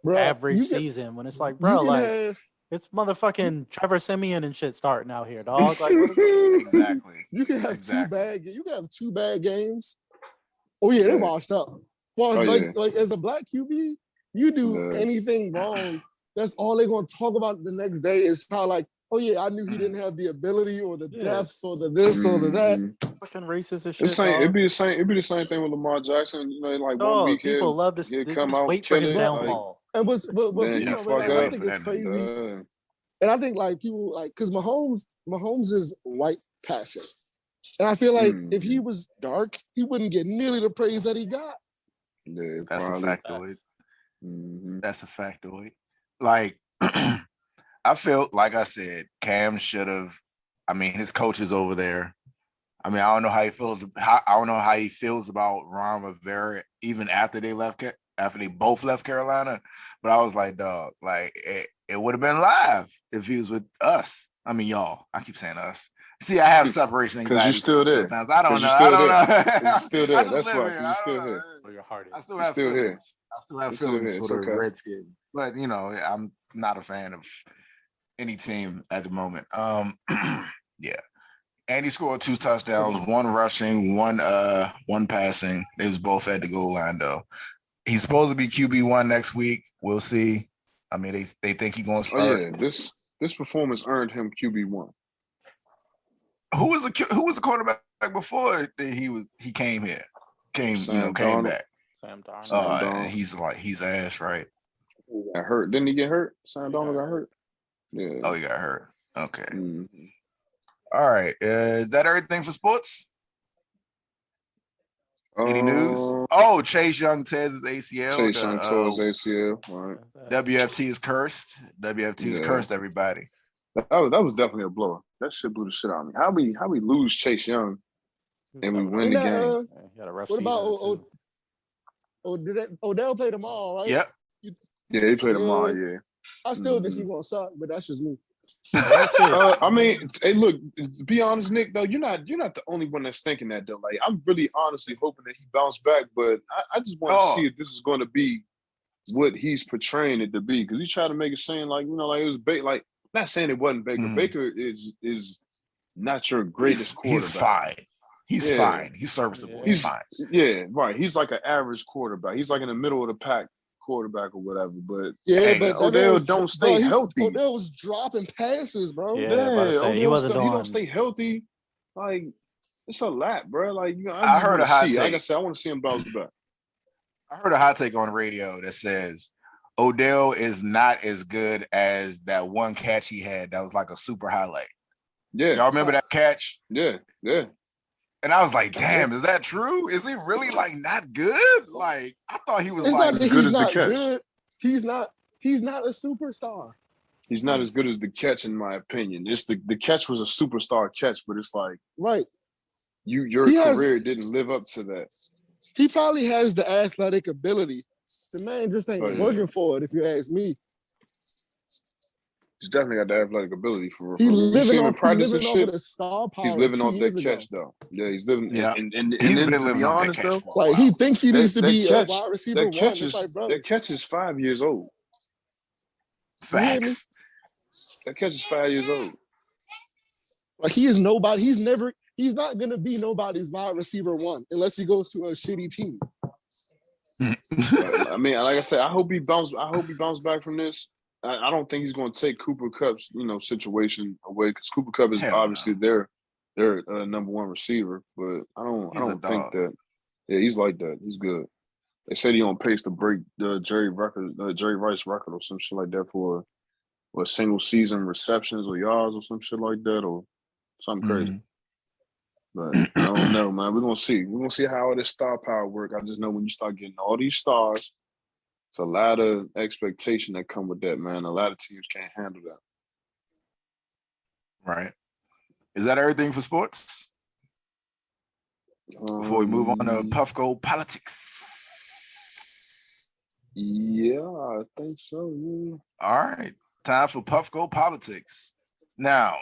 average season. When it's like, bro, like it's motherfucking Trevor Siemian and shit starting out here, dog. Like exactly. You can have two bad games. Oh yeah, they're washed up. Well, like as a black QB, you do anything wrong, that's all they're gonna talk about the next day is how like, oh yeah, I knew he didn't have the ability or the depth or the this or the that. Fucking racist as shit. It'd be the same thing with Lamar Jackson. You know, like 1 week people love to come out, wait for his downfall. And I think it's crazy. And I think like people like because Mahomes is white passing, and I feel like if he was dark, he wouldn't get nearly the praise that he got. Yeah, that's a factoid. That's a factoid. Like, I felt like I said, Cam should have. I mean, his coach is over there. I mean, I don't know how he feels. I don't know how he feels about Ron Rivera even after they both left Carolina. But I was like, dog, like it would have been live if he was with us. I mean, y'all. I keep saying us. See, I have separation anxiety. Because you're still there. Sometimes I don't know. I don't know. You're still there. That's why. Because you're still here. Oh, your heart is. I still have feelings. I still have feelings for the Redskins, but I'm not a fan of any team at the moment. Yeah. Andy scored 2 touchdowns, 1 rushing, one passing. They was both at the goal line though. He's supposed to be QB1 next week. We'll see. I mean, they think he's going to start. Oh yeah, this performance earned him QB1. Who was the quarterback before he came here? Came back. Sam Darnold. He's ass, right? He got hurt. Didn't he get hurt? Sam Darnold got hurt. Yeah. Oh, he got hurt. Okay. Mm-hmm. All right. Is that everything for sports? Any news? Oh, Chase Young tears his ACL. Chase Young tore his ACL. All right. WFT is cursed. WFT is cursed, everybody. That was definitely a blow. That shit blew the shit out of me. How we lose Chase Young and we win the game? What about Odell play tomorrow, right? Yep. Yeah, he played tomorrow. Yeah. I still think he gonna suck, but that's just me. I mean, hey, look. To be honest, Nick, though, you're not the only one that's thinking that. Though, like, I'm really honestly hoping that he bounced back, but I just want to see if this is going to be what he's portraying it to be. Because he tried to make it seem like like it was Baker. Like, not saying it wasn't Baker. Baker is not your greatest quarterback. He's fine. He's fine. He's serviceable. He's fine. Yeah, right. He's like an average quarterback. He's like in the middle of the pack quarterback or whatever, but but Odell don't stay healthy. Odell was dropping passes, bro. He wasn't he don't stay healthy. Like, it's a lot, bro. Like, I heard a hot take. Like I said, I want to see him bounce back. I heard a hot take on the radio that says Odell is not as good as that one catch he had that was like a super highlight. Yeah. Y'all remember that catch? Yeah. And I was like, damn, is that true? Is he really like not good? Like, I thought he was as good as the catch. Good. He's not a superstar. He's not as good as the catch, in my opinion. It's the catch was a superstar catch, but it's like your career didn't live up to that. He probably has the athletic ability. The man just ain't working for it, if you ask me. He's definitely got the athletic ability for He's living off the star power. He's living off that catch, though. Yeah, he's living. Yeah, and to be honest, though, like he thinks he needs to be a wide receiver. That catch is 5 years old. Facts. That catch is 5 years old. Like, he is nobody. He's not gonna be nobody's wide receiver 1 unless he goes to a shitty team. I mean, like I said, I hope he bounce back from this. I don't think he's going to take Cooper Kupp's situation away, because Cooper Kupp is obviously their number 1 receiver. But I don't think that. Yeah, he's like that. He's good. They said he on pace to break the Jerry Rice record or some shit like that for single season receptions or yards or some shit like that or something crazy. But I don't know, man. We're gonna see. We're gonna see how all this star power work. I just know when you start getting all these stars, it's a lot of expectation that come with that, man. A lot of teams can't handle that. Right. Is that everything for sports? Before we move on to Puffco politics. Yeah, I think so. Yeah. All right. Time for Puffco politics. Now,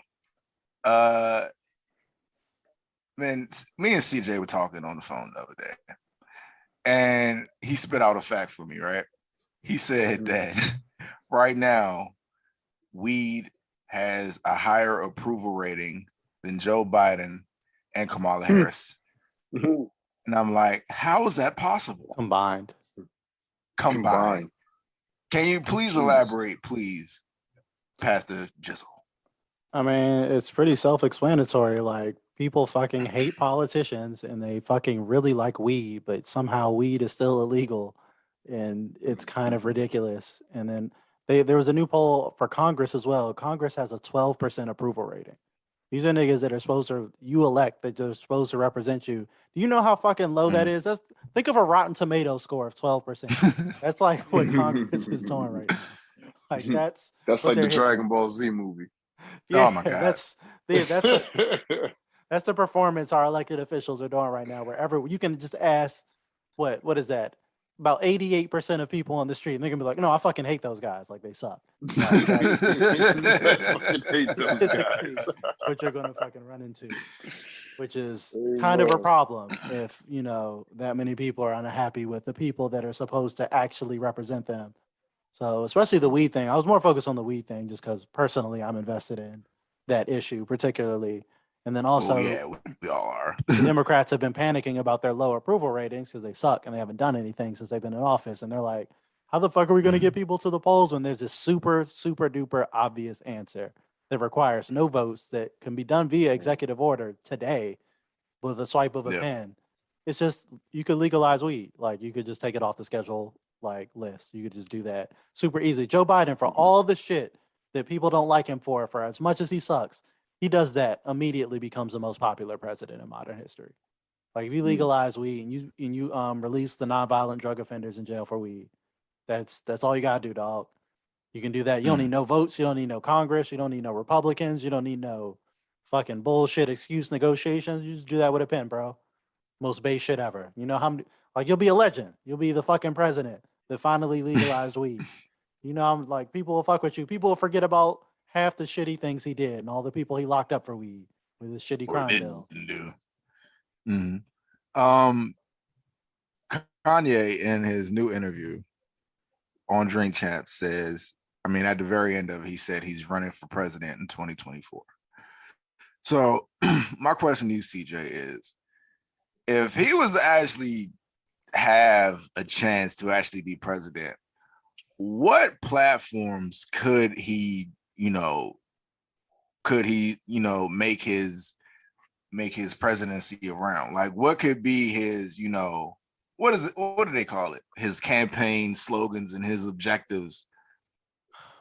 man, me and CJ were talking on the phone the other day, and he spit out a fact for me, right? He said that right now, weed has a higher approval rating than Joe Biden and Kamala Harris. And I'm like, how is that possible? Combined. Can you please elaborate, please, Pastor Jizzle? I mean, it's pretty self-explanatory. Like, people fucking hate politicians and they fucking really like weed, but somehow weed is still illegal, and it's kind of ridiculous. And then there was a new poll for Congress as well. Congress has a 12% approval rating. These are niggas that are supposed to, you elect, that they're supposed to represent you. Do you know how fucking low that is? Think of a Rotten Tomato score of 12%. That's like what Congress is doing right now. Like, that's like the Dragon Ball Z movie. Yeah, oh my God. That's the performance our elected officials are doing right now. Wherever you can just ask, what is that? about 88% of people on the street, and they're gonna be like, no, I fucking hate those guys. Like, they suck. Like, I fucking hate those guys. What you're gonna fucking run into, which is kind of a problem if, you know, that many people are unhappy with the people that are supposed to actually represent them. So especially the weed thing. I was more focused on the weed thing just because personally I'm invested in that issue particularly. And then also, we all are. The Democrats have been panicking about their low approval ratings because they suck and they haven't done anything since they've been in office. And they're like, how the fuck are we going to get people to the polls when there's this super, super duper obvious answer that requires no votes that can be done via executive order today with a swipe of a pen? It's just, you could legalize weed. Like, you could just take it off the schedule like list. You could just do that super easy. Joe Biden, for all the shit that people don't like him for as much as he sucks, he does that, immediately becomes the most popular president in modern history. Like, if you legalize weed and you release the nonviolent drug offenders in jail for weed, that's all you gotta do, dog. You can do that. You don't need no votes. You don't need no Congress. You don't need no Republicans. You don't need no fucking bullshit excuse negotiations. You just do that with a pen, bro. Most base shit ever. You know how many, like, you'll be a legend. You'll be the fucking president that finally legalized weed. You know, I'm like, people will fuck with you. People will forget about half the shitty things he did and all the people he locked up for weed with his shitty crime bill. Kanye, in his new interview on Drink Champs, says, I mean, at the very end of it, he said he's running for president in 2024. So my question to you, CJ, is if he was to actually have a chance to actually be president, what platforms could he make his presidency around? Like, what could be his, what do they call it? His campaign slogans and his objectives.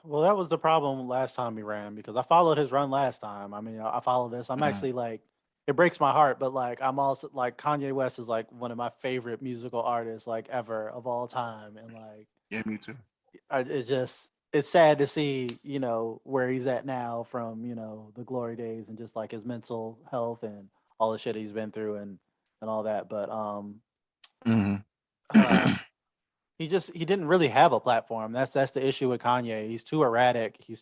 Well, that was the problem last time he ran, because I followed his run last time. I mean, I follow this. I'm actually like, it breaks my heart, but like, I'm also like, Kanye West is like one of my favorite musical artists like ever of all time. And like, yeah, me too. It's sad to see, where he's at now from, the glory days and just like his mental health and all the shit he's been through and all that. But he didn't really have a platform. That's the issue with Kanye. He's too erratic. He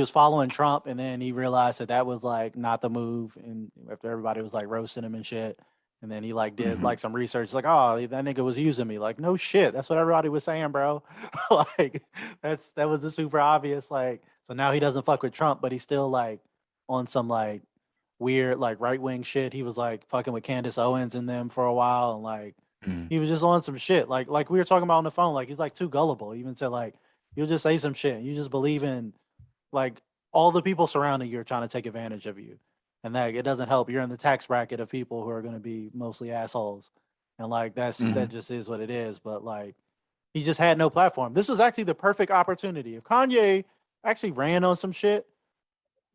was following Trump, and then he realized that was like not the move. And after everybody was like roasting him and shit, and then he like did like some research, like, oh, that nigga was using me. Like, no shit. That's what everybody was saying, bro. Like, that was the super obvious. Like, so now he doesn't fuck with Trump, but he's still like on some like weird like right wing shit. He was like fucking with Candace Owens and them for a while, and like he was just on some shit. Like we were talking about on the phone. Like, he's like too gullible. He even said like, you'll just say some shit and you just believe in like all the people surrounding you are trying to take advantage of you. And that it doesn't help. You're in the tax bracket of people who are going to be mostly assholes. And like, that just is what it is. But like, he just had no platform. This was actually the perfect opportunity. If Kanye actually ran on some shit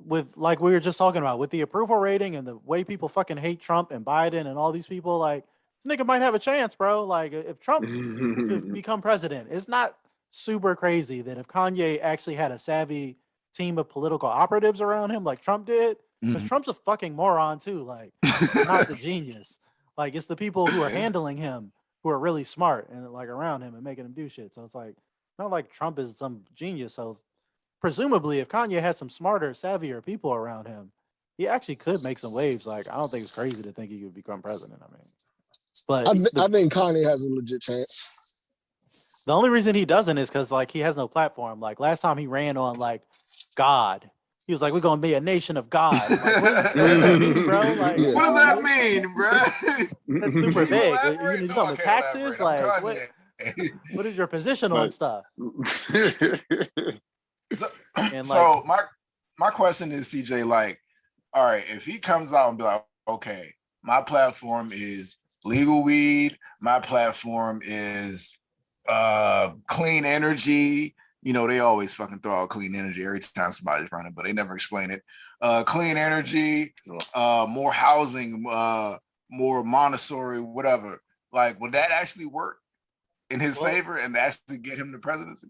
with, like we were just talking about, with the approval rating and the way people fucking hate Trump and Biden and all these people, like, this nigga might have a chance, bro. Like, if Trump could become president, it's not super crazy that if Kanye actually had a savvy team of political operatives around him like Trump did, because Trump's a fucking moron too. Like, not the genius. Like, it's the people who are handling him who are really smart and like around him and making him do shit. So it's like, not like Trump is some genius. So presumably, if Kanye had some smarter, savvier people around him, he actually could make some waves. Like, I don't think it's crazy to think he could become president. I mean, but I think Kanye has a legit chance. The only reason he doesn't is because like he has no platform. Like, last time he ran on like God. He was like, we're gonna be a nation of God. Like, what does that mean, bro? Like, what does that mean, bro? That's super vague. You need something taxes? Like, what is your position on stuff? So my question is, CJ, like, all right, if he comes out and be like, okay, my platform is legal weed, my platform is clean energy. They always fucking throw out clean energy every time somebody's running, but they never explain it. Clean energy, more housing, more Montessori, whatever. Like, would that actually work in his favor and actually get him the presidency?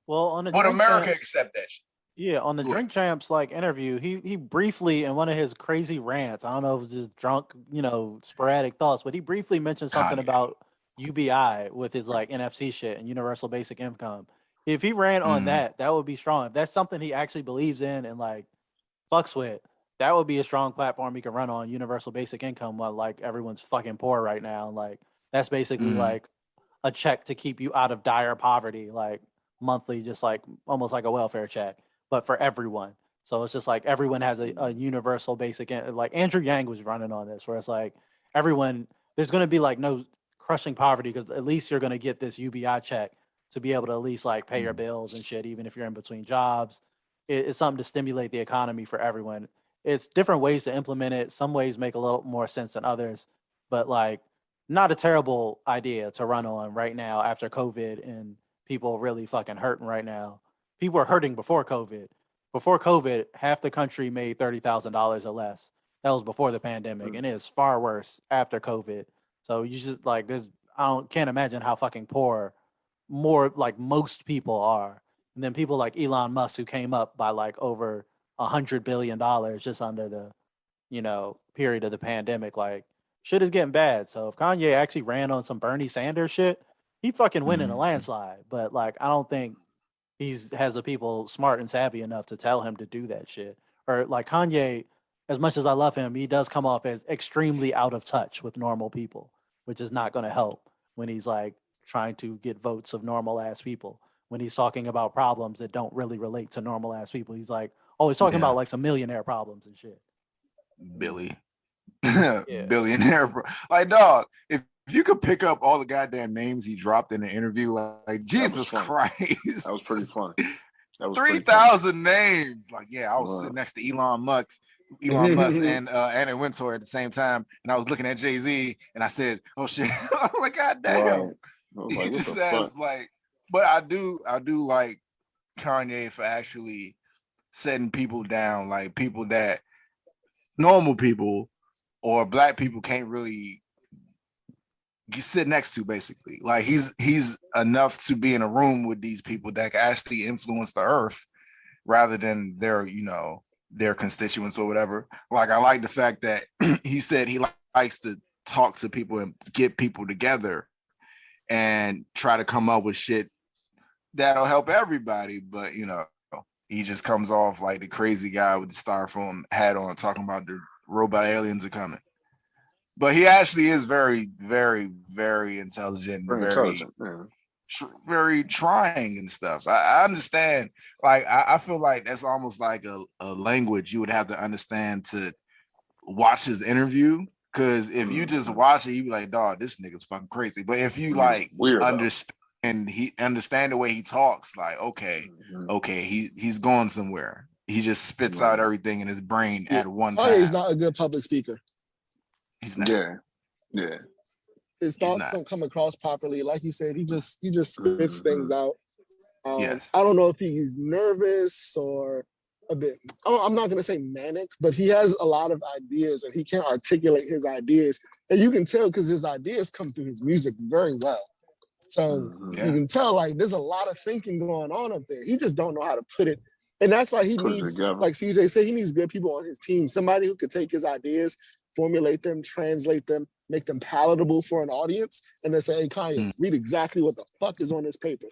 Well, would America accept that shit? Yeah, on the Drink Champs like interview, he briefly, in one of his crazy rants, I don't know if it was just drunk, sporadic thoughts, but he briefly mentioned something about UBI with his like NFC shit and universal basic income. If he ran on that would be strong. If that's something he actually believes in and like fucks with, that would be a strong platform he can run on, universal basic income, while like everyone's fucking poor right now. Like that's basically like a check to keep you out of dire poverty, like monthly, just like almost like a welfare check, but for everyone. So it's just like everyone has a universal basic, like Andrew Yang was running on this, where it's like everyone, there's going to be like no crushing poverty because at least you're going to get this UBI check to be able to at least like pay your bills and shit, even if you're in between jobs. It's something to stimulate the economy for everyone. It's different ways to implement it. Some ways make a little more sense than others, but like not a terrible idea to run on right now after COVID and people really fucking hurting right now. People are hurting before COVID. Before COVID, half the country made $30,000 or less. That was before the pandemic, and it's far worse after COVID. So you just like can't imagine how fucking poor more like most people are. And then people like Elon Musk, who came up by like over $100 billion just under the, period of the pandemic. Like shit is getting bad. So if Kanye actually ran on some Bernie Sanders shit, he fucking win in a landslide. But like, I don't think has the people smart and savvy enough to tell him to do that shit. Or like Kanye, as much as I love him, he does come off as extremely out of touch with normal people, which is not going to help when he's like trying to get votes of normal ass people. When he's talking about problems that don't really relate to normal ass people, he's like always talking about like some millionaire problems and shit. Billionaire, like dog. If you could pick up all the goddamn names he dropped in the interview, like Jesus Christ, that was pretty funny. That was 3,000 names. Like, yeah, I was sitting next to Elon Musk and Anna Wintour at the same time, and I was looking at Jay-Z, and I said, "Oh shit!" I'm like, God damn. Right. He just says like, but I do like Kanye for actually setting people down, like people that normal people or black people can't really sit next to, basically. Like he's enough to be in a room with these people that can actually influence the earth rather than their constituents or whatever. Like I like the fact that he said he likes to talk to people and get people together and try to come up with shit that'll help everybody. But he just comes off like the crazy guy with the styrofoam hat on talking about the robot aliens are coming. But he actually is very, very, very intelligent, very trying and stuff. I understand. Like I feel like that's almost like a language you would have to understand to watch his interview. Because if you just watch it, you'd be like, dog, this nigga's fucking crazy. But if you like understand the way he talks, like, okay, he's going somewhere. He just spits out everything in his brain at one time. He's not a good public speaker. He's not. Yeah. His thoughts don't come across properly. Like you said, he just spits things out. Yes. I don't know if he's nervous or a bit, I'm not going to say manic, but he has a lot of ideas and he can't articulate his ideas. And you can tell because his ideas come through his music very well. So you can tell like there's a lot of thinking going on up there. He just don't know how to put it. And that's why he needs, like CJ said, he needs good people on his team. Somebody who could take his ideas, formulate them, translate them, make them palatable for an audience, and then say, hey, Kanye, read exactly what the fuck is on this paper.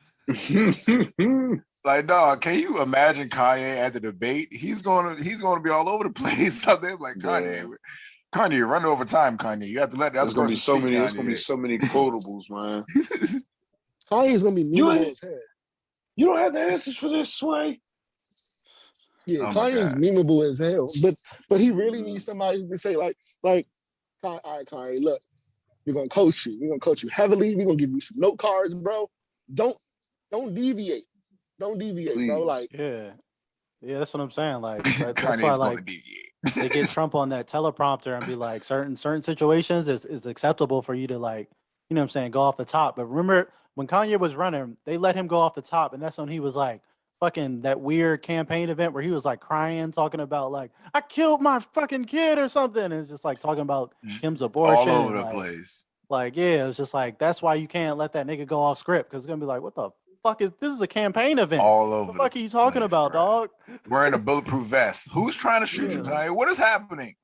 Like, dog, can you imagine Kanye at the debate? He's gonna be all over the place. So they're like, Kanye, run over time, Kanye. You have to let the other person speak. There's gonna be so many quotables, man. Kanye's gonna be memeable as hell. You don't have the answers for this, Sway. Yeah, Kanye's memeable as hell. But he really needs somebody who can say, like, all right, Kanye, look, we're gonna coach you. We're gonna coach you heavily. We're gonna give you some note cards, bro. Don't deviate. Don't deviate, please, bro. Like, yeah, that's what I'm saying. Like, that's why, like, they get Trump on that teleprompter and be like, certain situations is acceptable for you to, like, you know what I'm saying, go off the top. But remember when Kanye was running, they let him go off the top, and that's when he was like, fucking that weird campaign event where he was like crying, talking about like, I killed my fucking kid or something, and it's just like talking about Kim's abortion all over the place. Like, yeah, it was just like, that's why you can't let that nigga go off script, because it's gonna be like, what the fuck is this? Is a campaign event. All over. What the fuck are you talking about, dog? Wearing a bulletproof vest. Who's trying to shoot you, Kanye? What is happening?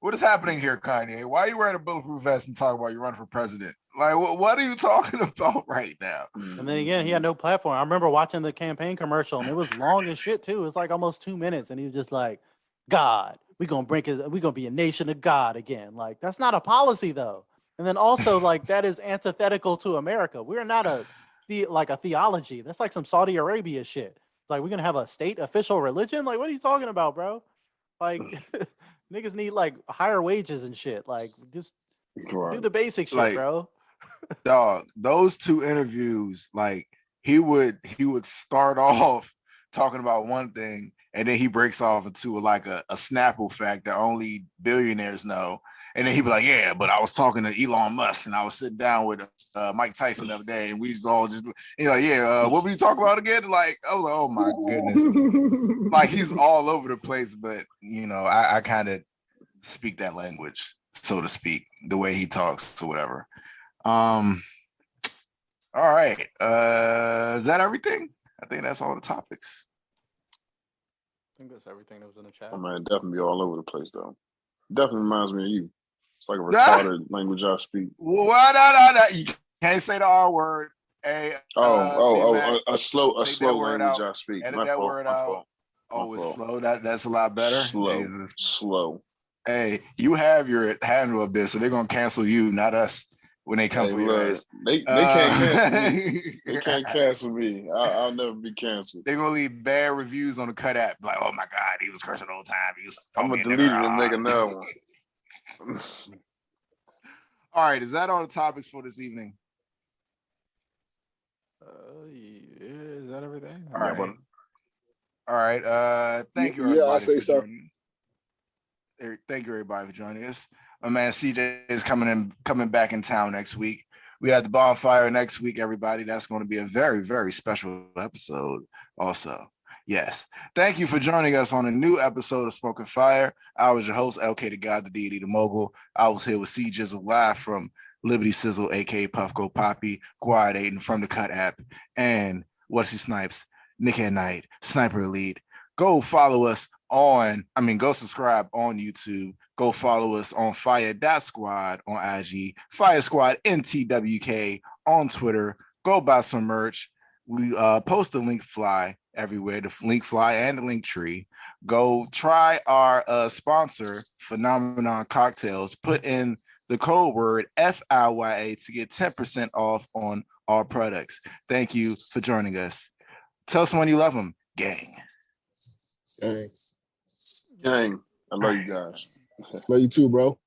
What is happening here, Kanye? Why are you wearing a bulletproof vest and talking about you running for president? Like, what are you talking about right now? And then again, he had no platform. I remember watching the campaign commercial, and it was long as shit too. It was like almost 2 minutes, and he was just like, "God, we're gonna be a nation of God again." Like, that's not a policy though. And then also, like, that is antithetical to America. We're not a theology. That's like some Saudi Arabia shit. It's like, we're gonna have a state official religion. Like, what are you talking about, bro? Like, niggas need like higher wages and shit. Like, just do the basic shit, like, bro. Dog, those two interviews, like he would start off talking about one thing, and then he breaks off into like a Snapple fact that only billionaires know. And then he'd be like, "Yeah, but I was talking to Elon Musk, and I was sitting down with Mike Tyson the other day, and we was all just, what were you talking about again?" Like, I was like, "Oh my goodness!" Like, he's all over the place, but I kind of speak that language, so to speak, the way he talks or whatever. All right. Is that everything? I think that's all the topics. I think that's everything that was in the chat. Oh man, definitely all over the place though. Definitely reminds me of you. It's like a retarded language I speak. No. You can't say the R word. Hey, a slow language I speak. Edit that word out. Oh, it's slow. That's a lot better. Slow. Hey, you have your handle up there, so they're gonna cancel you, not us. When they come for your ass. They can't cancel me. They can't cancel me. I'll never be canceled. They're gonna leave bad reviews on the cut app. Like, oh my God, he was cursing all the time. I'm gonna delete it and make another one. All right, is that all the topics for this evening? Yeah, is that everything? All right. Thank you, everybody. Yeah, I say so. Thank you, everybody, for joining us. My man CJ is coming back in town next week. We have the bonfire next week, everybody. That's going to be a very, very special episode also. Yes. Thank you for joining us on a new episode of Smokin FIYA. I was your host, LK the God, the Deity, the Mogul. I was here with C Jizzle live from Liberty Sizzle, aka Puffco Poppy, Quad Aiden from the Cut app, and What's Snipes, Nick at Night, Sniper Elite. Go follow us go subscribe on YouTube. Go follow us on FIYASquad on IG, FIYASquad NTWK on Twitter. Go buy some merch. We post the link fly everywhere, the link fly and the Linktree. Go try our sponsor, Phenomenon Cocktails. Put in the code word FIYA to get 10% off on our products. Thank you for joining us. Tell someone you love them, gang. Gang. I love you guys. Love you too, bro.